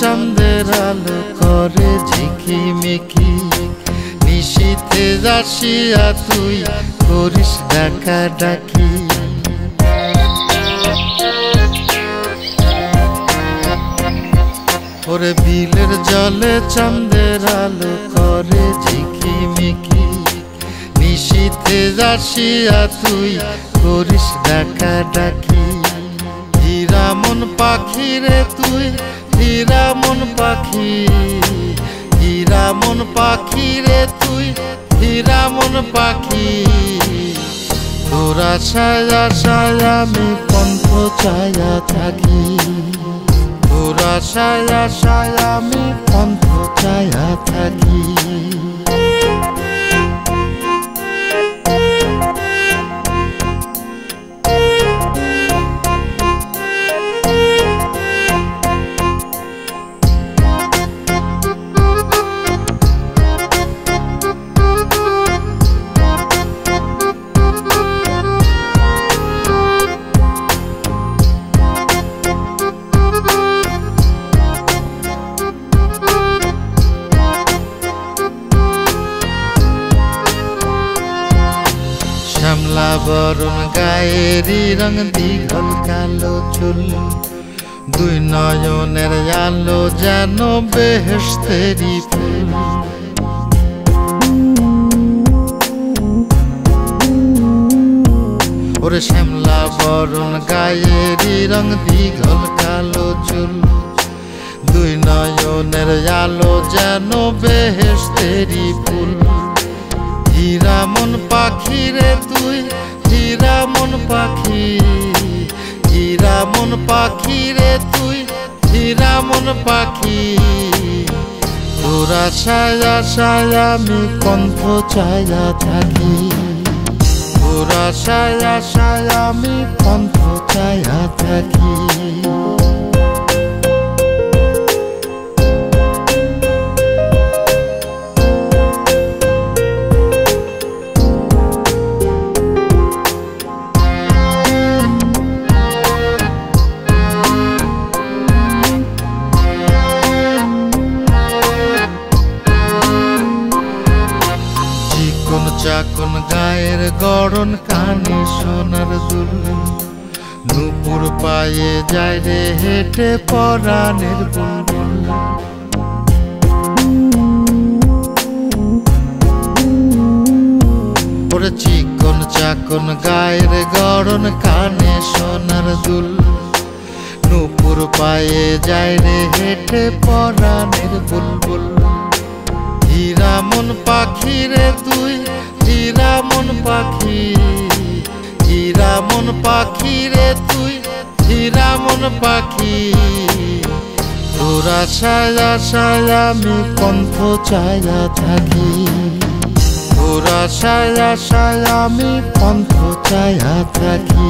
চাঁদের আলো করে ঝিকিমিকি, নিশীথে আসিয়া তুই করিস ডাকাডাকি। ওরে বিলের জলে চাঁদের আলো করে ঝিকিমিকি, নিশীথে আসিয়া তুই করিস ডাকাডাকি। হীরা মন পাখি রে তুই, হীরা মন পাখি, হীরা মন পাখি রে তুই, হীরা মন পাখি। তোর আশায় আশায় আমি পন্থ চায়া থাকি, তোর আশায় আশায় আমি পন্থ চায়া থাকি। শ্যামলা বরণ গায়েরি রং দীঘল কালো চুল, দুই নয়নের আলো যেন বেহেশতেরি ফুল। ওরে শ্যামলা বরণ গায়েরি রং দীঘল কালো চুল, দুই নয়নের আলো যেন বেহেশতেরি ফুল। হীরা মন পাখি রে তুই, হীরা মন পাখি, হীরা মন পাখি রে তুই, হীরা মন পাখি। তোর আশায় আশায় আমি পন্থ চায়া থাকি, তোর আশায় আশায় আমি পন্থ চায়া থাকি। চাকন গায়ের গড়ন কানে সোনার দুল, নুপুর পায়ে যায় রে হেঁটে পরাণের বুলবুল। ওরে চিকন চাকন গায়ের গড়ন কানে সোনার দুল, নুপুর পায়ে যায় রে হেঁটে পরাণের বুলবুল। হীরা মন পাখি রে তুই, হীরা মন পাখি, হীরা মন পাখি রে তুই, হীরা মন পাখি। তোর আশায় আশায় আমি পন্থ চায়া থাকি, তোর আশায় আশায় আমি পন্থ চায়া থাকি।